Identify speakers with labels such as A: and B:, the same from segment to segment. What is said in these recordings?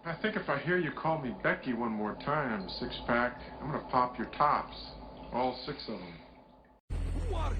A: I think if I hear you call me Becky one more time, six-pack, I'm gonna pop your tops. All six of them.
B: Who are you?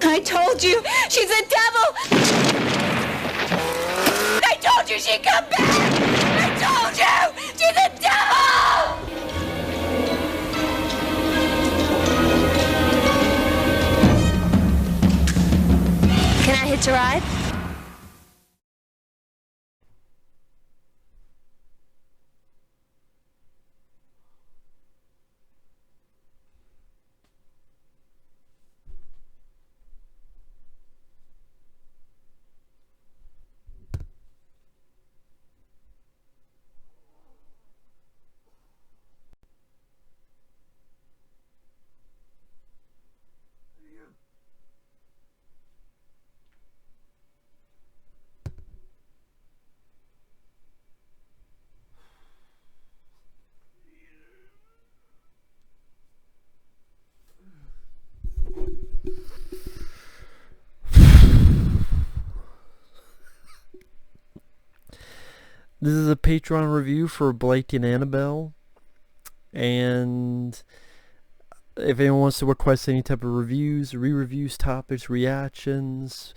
C: I told you, she's a devil! I told you she'd come back! I told you, she's a devil! Can I hitch a ride?
D: This is a Patreon review for Blake and Annabelle, and if anyone wants to request any type of reviews, re-reviews, topics, reactions,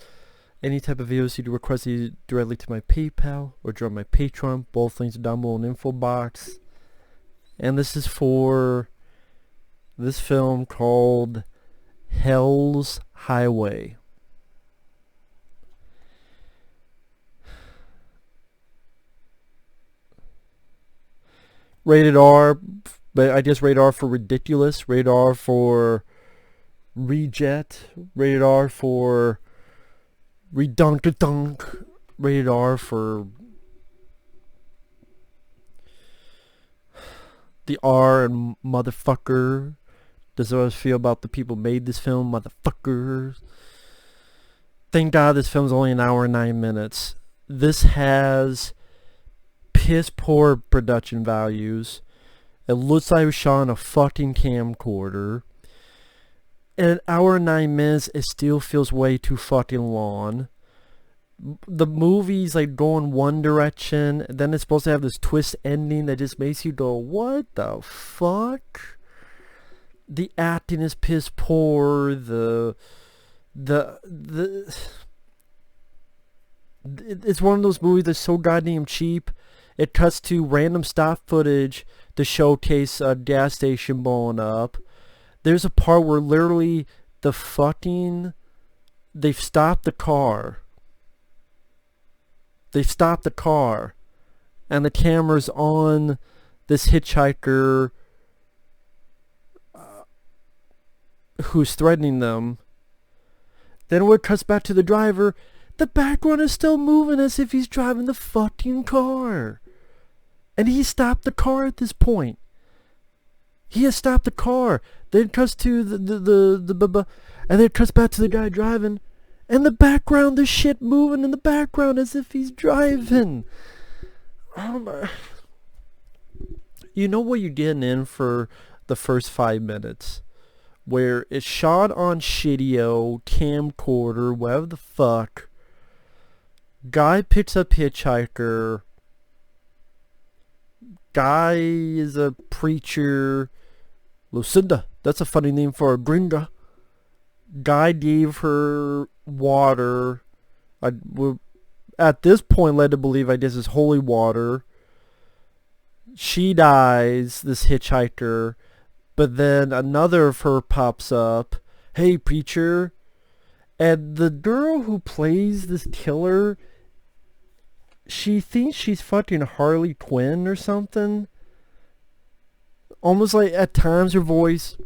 D: any type of videos, you can request it directly to my PayPal or join my Patreon. Both links are down below in the info box. And this is for this film called Hell's Highway. Rated R, but I guess rated R for ridiculous, rated R for reject, rated R for redunk, rated R for the R and motherfucker. Does what I feel about the people made this film, motherfuckers. Thank God this film's only an hour and 9 minutes. This has piss poor production values. It looks like it was shot on a fucking camcorder. In an hour and 9 minutes, it still feels way too fucking long. The movie's like going one direction, then it's supposed to have this twist ending that just makes you go, what the fuck? The acting is piss poor. It's one of those movies that's so goddamn cheap. It cuts to random stock footage to showcase a gas station blowing up. There's a part where literally they've stopped the car. They've stopped the car. And the camera's on this hitchhiker who's threatening them. Then when it cuts back to the driver, the background is still moving as if he's driving the fucking car. And he stopped the car at this point. He has stopped the car. Then it cuts to and then it cuts back to the guy driving. And the background, there's shit moving in the background as if he's driving. Oh my. You know what you're getting in for the first 5 minutes. where it's shot on shitty-o, camcorder, whatever the fuck. Guy picks up hitchhiker. Guy is a preacher. Lucinda, that's a funny name for a gringa. Guy gave her water. We're at this point led to believe, I guess, it's holy water. She dies, this hitchhiker. But then another of her pops up. Hey, preacher. And the girl who plays this killer, she thinks she's fucking Harley Quinn or something. Almost like at times her voice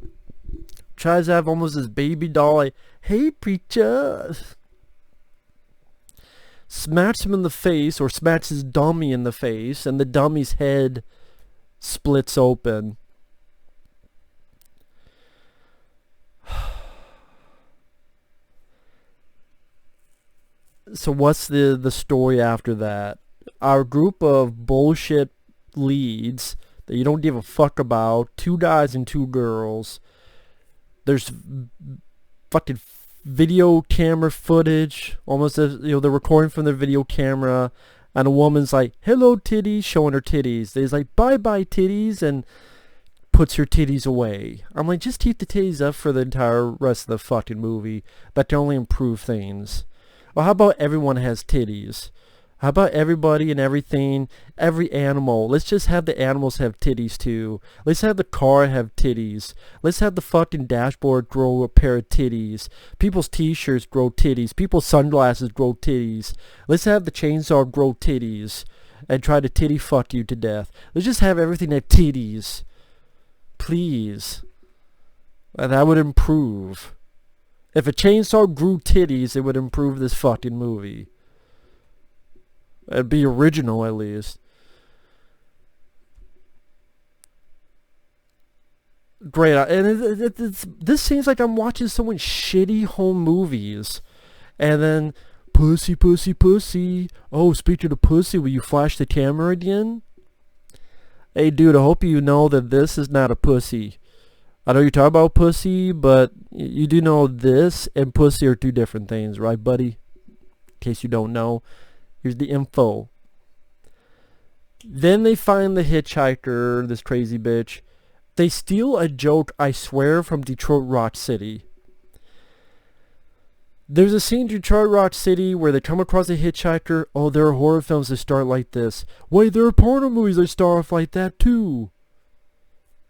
D: tries to have almost this baby doll like, hey, preacher. Smacks him in the face, or smacks his dummy in the face, and the dummy's head splits open. So what's the story after that? Our group of bullshit leads that you don't give a fuck about, 2 guys and 2 girls. There's fucking video camera footage, almost as, you know, they're recording from their video camera, and a woman's like, hello titties, showing her titties. They's like, bye bye titties, and puts her titties away. I'm like, just keep the titties up for the entire rest of the fucking movie. That can only improve things. Well, how about everyone has titties? How about everybody and everything, every animal? Let's just have the animals have titties too. Let's have the car have titties. Let's have the fucking dashboard grow a pair of titties. People's t-shirts grow titties. People's sunglasses grow titties. Let's have the chainsaw grow titties and try to titty fuck you to death. Let's just have everything have titties. Please. And that would improve. If a chainsaw grew titties, it would improve this fucking movie. It'd be original, at least. Great. And this seems like I'm watching someone's shitty home movies. And then, pussy, pussy, pussy. Oh, speaking of pussy, will you flash the camera again? Hey, dude, I hope you know that this is not a pussy. I know you're talking about pussy, but you do know this and pussy are 2 different things, right, buddy? In case you don't know. Here's the info. Then they find the hitchhiker, this crazy bitch. They steal a joke, I swear, from Detroit Rock City. There's a scene in Detroit Rock City where they come across a hitchhiker. Oh, there are horror films that start like this. Wait, there are porno movies that start off like that too.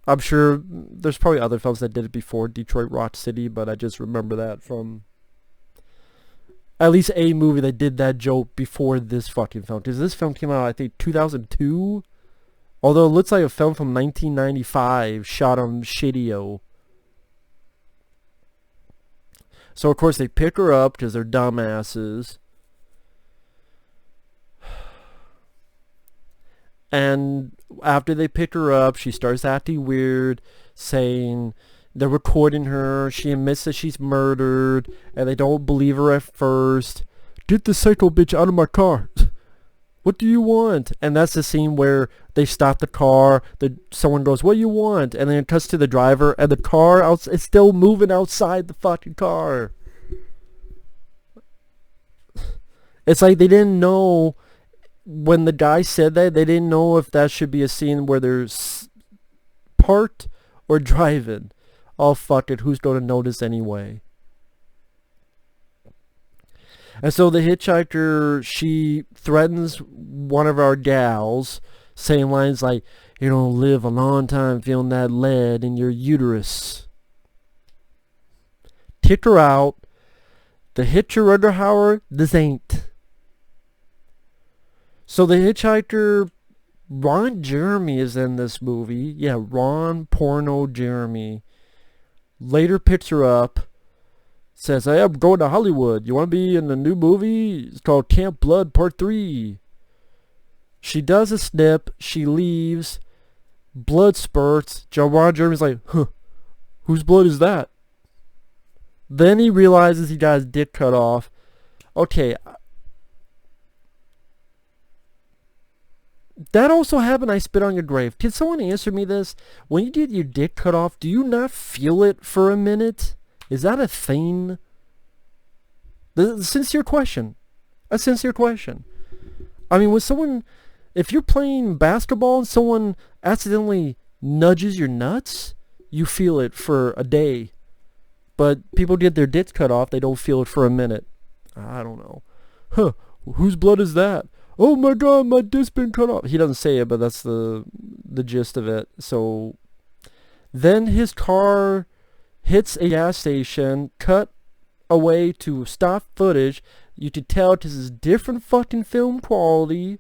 D: I'm sure there's probably other films that did it before Detroit Rock City, but I just remember that from at least a movie that did that joke before this fucking film. Because this film came out, I think, 2002? Although it looks like a film from 1995, shot on shitty-o. So, of course, they pick her up because they're dumbasses. And after they pick her up, she starts acting weird, saying they're recording her. She admits that she's murdered, and they don't believe her at first. Get the psycho bitch out of my car. What do you want? And that's the scene where they stop the car. Someone goes, what do you want? And then it cuts to the driver, and the car is still moving outside the fucking car. It's like they didn't know. When the guy said that, they didn't know if that should be a scene where there's parked or driving. Oh, fuck it. Who's going to notice anyway? And so the hitchhiker, she threatens one of our gals, saying lines like, you're going to live a long time feeling that lead in your uterus. Kick her out. The hitcher under Howard, this ain't. So the hitchhiker, Ron Jeremy is in this movie. Yeah, Ron Porno Jeremy. Later picks her up. Says, hey, I'm going to Hollywood. You want to be in the new movie? It's called Camp Blood Part 3. She does a snip. She leaves. Blood spurts. Ron Jeremy's like, huh, whose blood is that? Then he realizes he got his dick cut off. Okay, That also happened. I spit on your grave. Can someone answer me this? When you get your dick cut off, do you not feel it for a minute? Is that a thing? The sincere question. A sincere question. I mean, when someone, if you're playing basketball and someone accidentally nudges your nuts, you feel it for a day. But people get their dicks cut off, they don't feel it for a minute. I don't know. Huh, whose blood is that? Oh my god, my dick's been cut off. He doesn't say it, but that's the gist of it. So then his car hits a gas station, cut away to stock footage. You could tell this is different fucking film quality.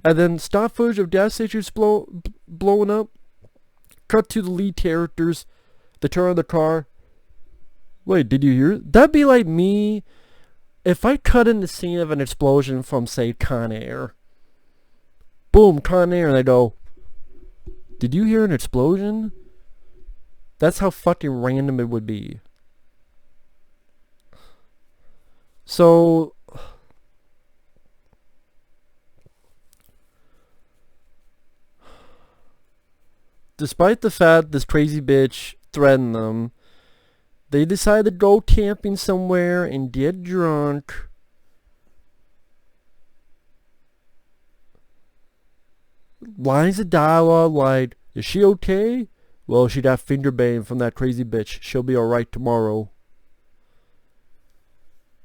D: And then stock footage of gas stations blowing up. Cut to the lead characters. They turn on the car. Wait, did you hear it? That'd be like me if I cut in the scene of an explosion from, say, Con Air. Boom, Con Air, and I go, did you hear an explosion? That's how fucking random it would be. So, despite the fact this crazy bitch threatened them, they decide to go camping somewhere and get drunk. Lines of dialogue like, is she okay? Well, she got finger banged from that crazy bitch. She'll be alright tomorrow.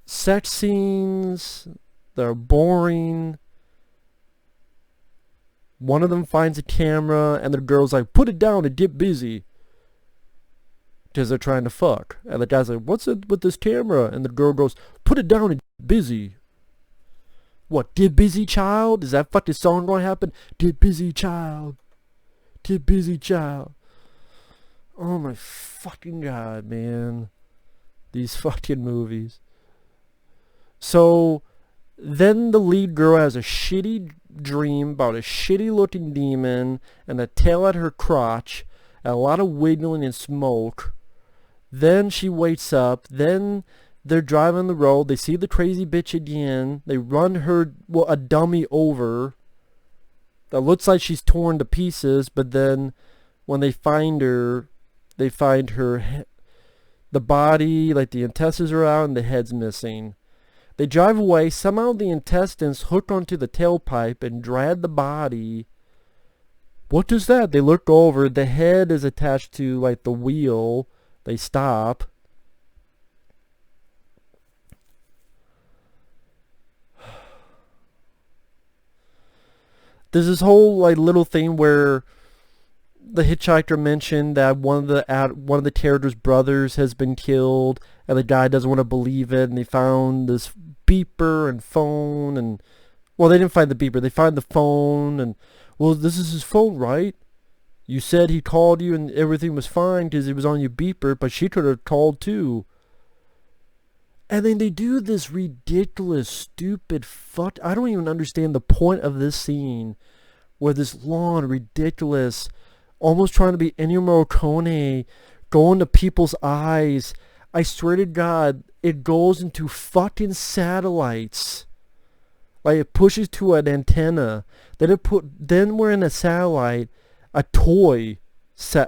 D: Sex scenes, they're boring. One of them finds a camera and the girl's like, put it down and get busy. Because they're trying to fuck. And the guy's like, what's it with this camera? And the girl goes, put it down and get busy. What, get busy child? Is that fucking song gonna happen? Get busy child. Get busy child. Oh my fucking god, man. These fucking movies. So then the lead girl has a shitty dream about a shitty looking demon and a tail at her crotch and a lot of wiggling and smoke. Then she wakes up. Then they're driving the road. They see the crazy bitch again. They run her, well, a dummy over. That looks like she's torn to pieces, but then when they find her, the body, like the intestines are out and the head's missing. They drive away. Somehow the intestines hook onto the tailpipe and drag the body. What is that? They look over. The head is attached to like the wheel. They stop. There's this whole like little thing where the hitchhiker mentioned that one of the characters' brothers has been killed, and the guy doesn't want to believe it. And they found this beeper and phone, and well, they didn't find the beeper. They find the phone, and well, this is his phone, right? You said he called you and everything was fine because it was on your beeper, but she could have called too. And then they do this ridiculous, stupid fuck. I don't even understand the point of this scene where this long, ridiculous, almost trying to be Ennio Morricone, go into people's eyes. I swear to God, it goes into fucking satellites. Like it pushes to an antenna. Then we're in a satellite, a toy,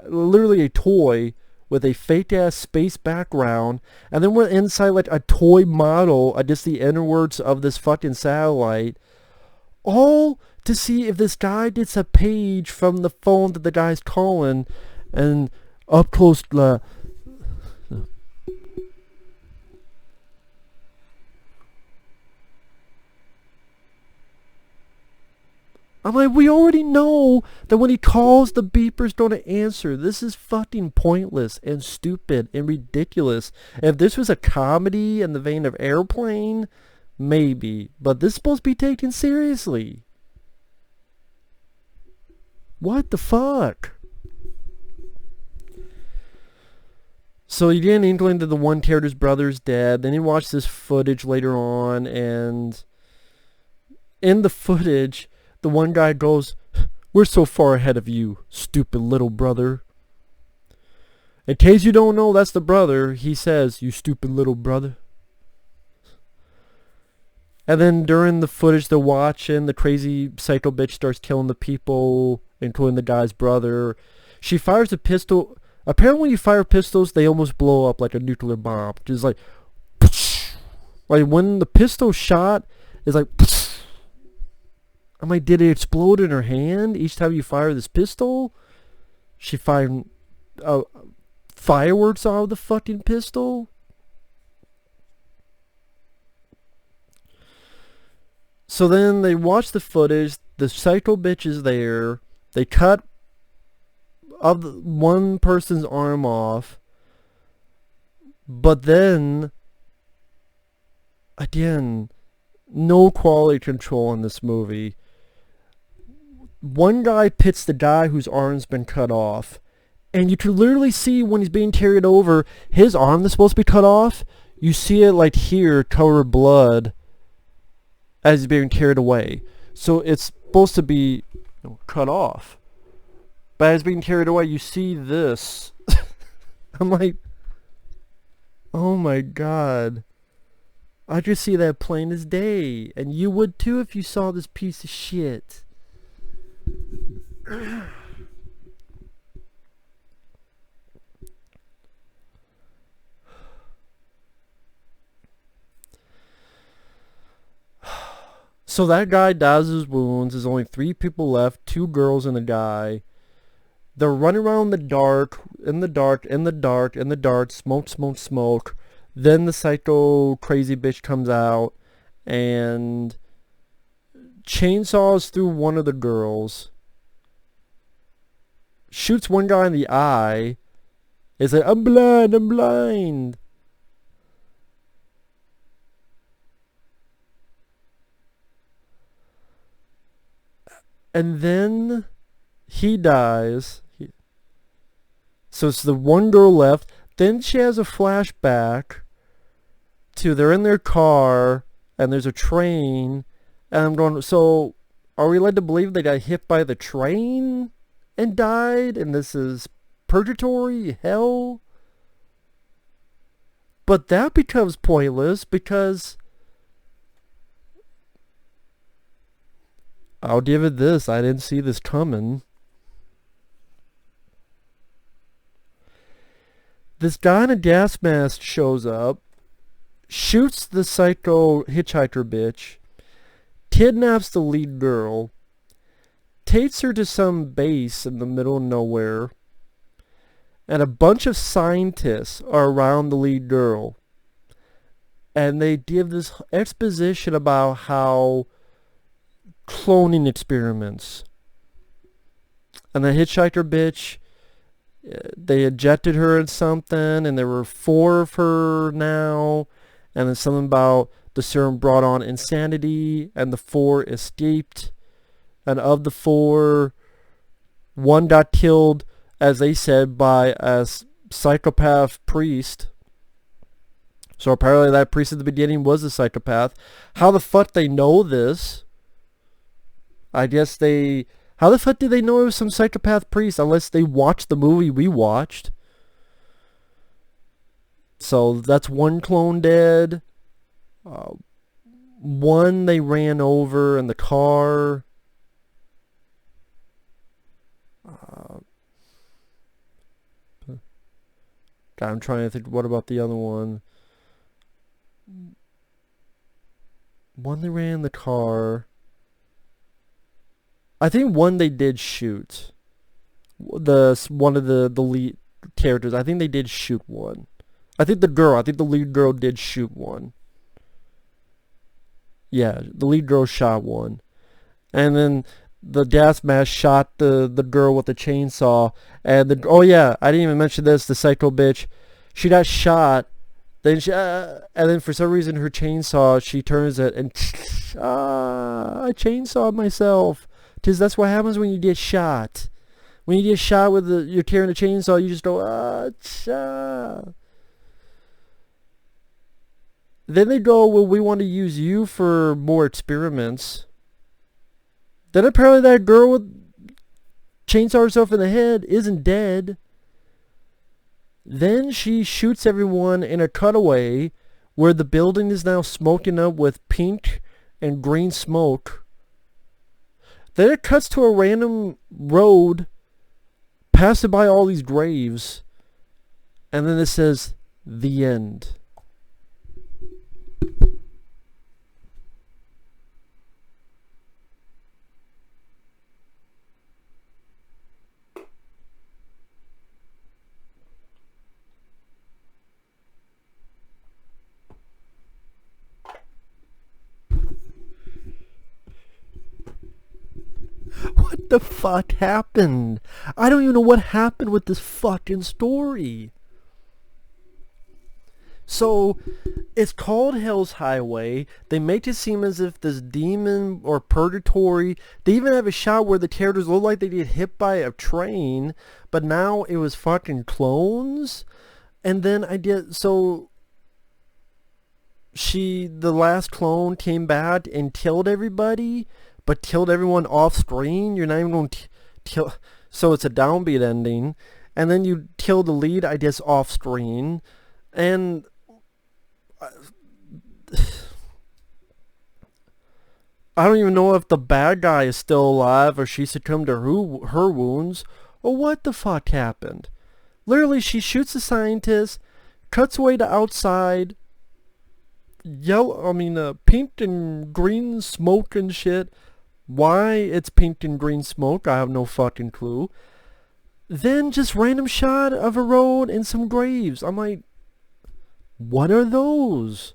D: literally a toy with a fake ass space background, and then we're inside like a toy model, just the inner words of this fucking satellite, all to see if this guy gets a page from the phone that the guy's calling, and up close I'm like, we already know that when he calls, the beeper's going to answer. This is fucking pointless and stupid and ridiculous. If this was a comedy in the vein of Airplane, maybe. But this is supposed to be taken seriously. What the fuck? So you get an inkling that the one character's brother's dead. Then you watch this footage later on, and in the footage, the one guy goes, "We're so far ahead of you, stupid little brother." In case you don't know, that's the brother. He says, "You stupid little brother." And then during the footage they're watching, the crazy psycho bitch starts killing the people, including the guy's brother. She fires a pistol. Apparently when you fire pistols, they almost blow up like a nuclear bomb. Just like, like when the pistol shot is like, I'm like, did it explode in her hand each time you fire this pistol? She fired fireworks out of the fucking pistol? So then they watch the footage. The psycho bitch is there. They cut one person's arm off. But then, again, no quality control in this movie. One guy pits the guy whose arm's been cut off. And you can literally see when he's being carried over, his arm that's supposed to be cut off, you see it like here, covered blood as he's being carried away. So it's supposed to be cut off. But as being carried away, you see this. I'm like, oh my god. I just see that plain as day. And you would too if you saw this piece of shit. So that guy dies of his wounds. There's only 3 people left, 2 girls and a guy. They're running around in the dark, smoke. Then the psycho crazy bitch comes out and chainsaws through one of the girls. Shoots one guy in the eye. It's like, I'm blind. And then he dies. So it's the one girl left. Then she has a flashback to they're in their car and there's a train. And I'm going, so are we led to believe they got hit by the train and died? And this is purgatory, hell? But that becomes pointless because I'll give it this. I didn't see this coming. This guy in a gas mask shows up, shoots the psycho hitchhiker bitch, kidnaps the lead girl, takes her to some base in the middle of nowhere, and a bunch of scientists are around the lead girl. And they give this exposition about how cloning experiments. And the hitchhiker bitch, they injected her in something and there were 4 of her now, and then something about the serum brought on insanity and the 4 escaped, and of the 4, 1 got killed, as they said, by a psychopath priest. So apparently that priest at the beginning was a psychopath. How the fuck they know this? I guess they... How the fuck did they know it was some psychopath priest unless they watched the movie we watched? So that's 1 clone dead. 1 they ran over in the car. God, I'm trying to think, what about the other one? 1 they ran in the car. I think 1 they did shoot. One of the lead characters. I think they did shoot 1. I think the lead girl did shoot 1. Yeah, the lead girl shot 1. And then the gas mask shot the girl with the chainsaw. And oh yeah, I didn't even mention this. The psycho bitch, she got shot. Then and then for some reason her chainsaw, she turns it and I chainsawed myself. Because that's what happens when you get shot. When you get shot with you're carrying a chainsaw, you just go, Then they go, well, we want to use you for more experiments. Then apparently that girl with chainsaw herself in the head isn't dead. Then she shoots everyone in a cutaway where the building is now smoking up with pink and green smoke. Then it cuts to a random road, passing by all these graves, and then it says, the end. What the fuck happened? I don't even know what happened with this fucking story. So, it's called Hell's Highway. They make it seem as if this demon or purgatory. They even have a shot where the characters look like they get hit by a train, but now it was fucking clones. And then the last clone came back and killed everybody, but killed everyone off screen. You're not even going to kill, so it's a downbeat ending. And then you kill the lead, I guess, off screen. And I don't even know if the bad guy is still alive or she succumbed to her wounds or what the fuck happened. Literally, she shoots the scientist, cuts away to outside, pink and green smoke and shit. Why it's pink and green smoke, I have no fucking clue. Then just random shot of a road and some graves. I'm like, what are those?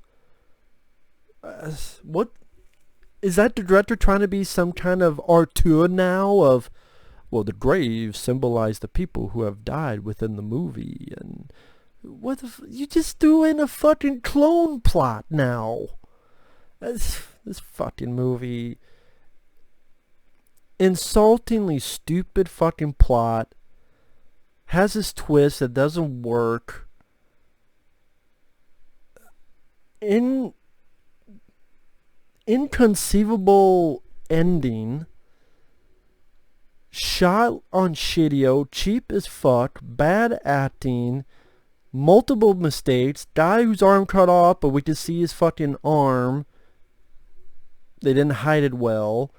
D: What? Is that the director trying to be some kind of auteur now of, well, the graves symbolize the people who have died within the movie, and what the you just threw in a fucking clone plot now. This fucking movie, insultingly stupid fucking plot, has this twist that doesn't work. Inconceivable ending, shot on shitio, cheap as fuck, bad acting, multiple mistakes, guy whose arm cut off but we can see his fucking arm. They didn't hide it well.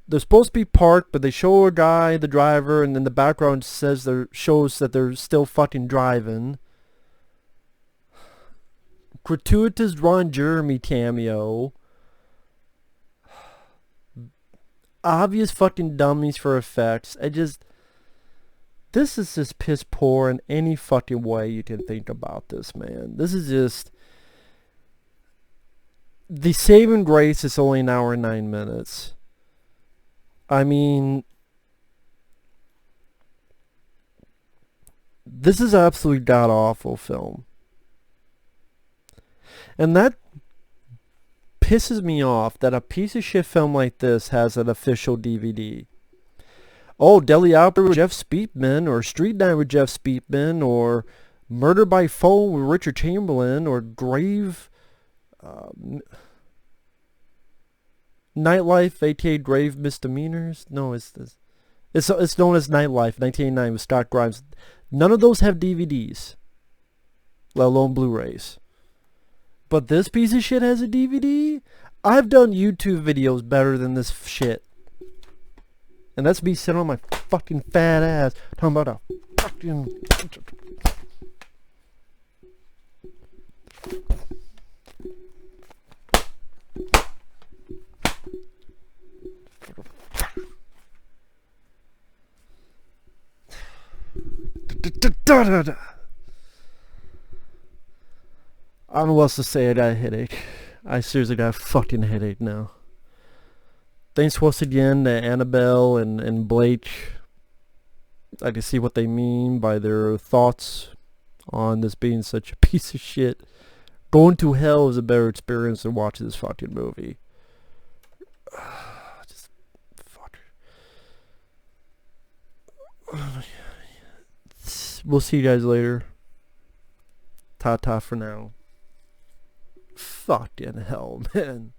D: They're supposed to be parked, but they show a guy, the driver, and then the background shows that they're still fucking driving. Gratuitous Ron Jeremy cameo. Obvious fucking dummies for effects. This is just piss poor in any fucking way you can think about this, man. This is just, the saving grace is only an hour and 9 minutes. I mean, this is an absolutely god-awful film. And that pisses me off that a piece of shit film like this has an official DVD. Oh, Deli Opera with Jeff Speakman, or Street Night with Jeff Speakman, or Murder by Phone with Richard Chamberlain, or Grave... Nightlife, aka Grave Misdemeanors. No, it's known as Nightlife, 1989 with Scott Grimes. None of those have DVDs, let alone Blu-rays. But this piece of shit has a DVD? I've done YouTube videos better than this shit. And that's me sitting on my fucking fat ass talking about a fucking... I don't know what else to say. I got a headache. I seriously got a fucking headache now. Thanks once again to Annabelle and Blake. I can see what they mean by their thoughts on this being such a piece of shit. Going to hell is a better experience than watching this fucking movie. Just fuck. We'll see you guys later. Ta-ta for now. Fucking hell, man.